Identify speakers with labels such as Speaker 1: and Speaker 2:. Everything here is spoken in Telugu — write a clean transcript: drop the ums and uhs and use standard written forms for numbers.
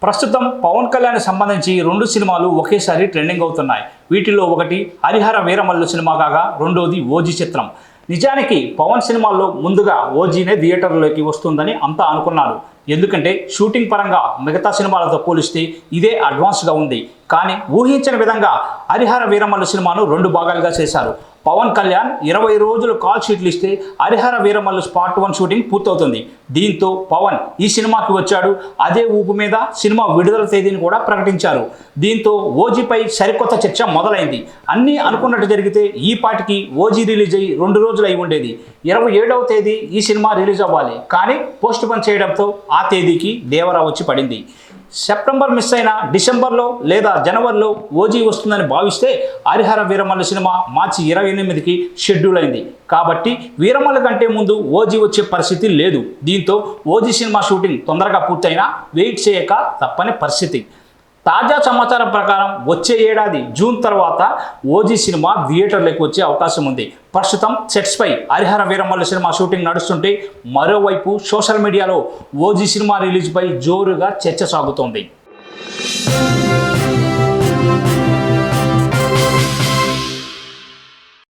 Speaker 1: ప్రస్తుతం పవన్ కళ్యాణ్ సంబంధించి 2 సినిమాలు ఒకేసారి ట్రెండింగ్ అవుతున్నాయి. వీటిలో ఒకటి హరిహర వీరమల్లు సినిమా కాగా రెండోది ఓజీ చిత్రం. నిజానికి పవన్ సినిమాల్లో ముందుగా ఓజీనే థియేటర్లోకి వస్తుందని అంతా అనుకున్నారు. ఎందుకంటే షూటింగ్ పరంగా మిగతా సినిమాలతో పోలిస్తే ఇదే అడ్వాన్స్గా ఉంది. కానీ ఊహించిన విధంగా హరిహర వీరమల్లు సినిమాను 2 భాగాలుగా చేశారు. పవన్ కళ్యాణ్ 20 రోజులు కాల్ షీట్లు ఇస్తే హరిహర వీరమల్లు పార్ట్ 1 షూటింగ్ పూర్తవుతుంది. దీంతో పవన్ ఈ సినిమాకి వచ్చాడు. అదే ఊపు మీద సినిమా విడుదల తేదీని కూడా ప్రకటించారు. దీంతో ఓజీపై సరికొత్త చర్చ మొదలైంది. అన్నీ అనుకున్నట్టు జరిగితే ఈ పాటికి ఓజీ రిలీజ్ అయ్యి 2 రోజులు అయి ఉండేది. 27వ తేదీ ఈ సినిమా రిలీజ్ అవ్వాలి. కానీ పోస్ట్ పోన్ చేయడంతో ఆ తేదీకి దేవరా వచ్చి పడింది. సెప్టెంబర్ మిస్ అయిన డిసెంబర్లో లేదా జనవరిలో ఓజీ వస్తుందని భావిస్తే హరిహర వీరమల్లు సినిమా మార్చి 28కి షెడ్యూల్ అయింది. కాబట్టి వీరమల్లు కంటే ముందు ఓజీ వచ్చే పరిస్థితి లేదు. దీంతో ఓజీ సినిమా షూటింగ్ తొందరగా పూర్తయినా వెయిట్ చేయక తప్పని పరిస్థితి. తాజా సమాచారం ప్రకారం వచ్చే ఏడాది జూన్ తర్వాత ఓజీ సినిమా థియేటర్లోకి వచ్చే అవకాశం ఉంది. ప్రస్తుతం సెట్స్పై హరిహర వీరమల్లు సినిమా షూటింగ్ నడుస్తుంటే మరోవైపు సోషల్ మీడియాలో ఓజీ సినిమా రిలీజ్పై జోరుగా చర్చ సాగుతోంది.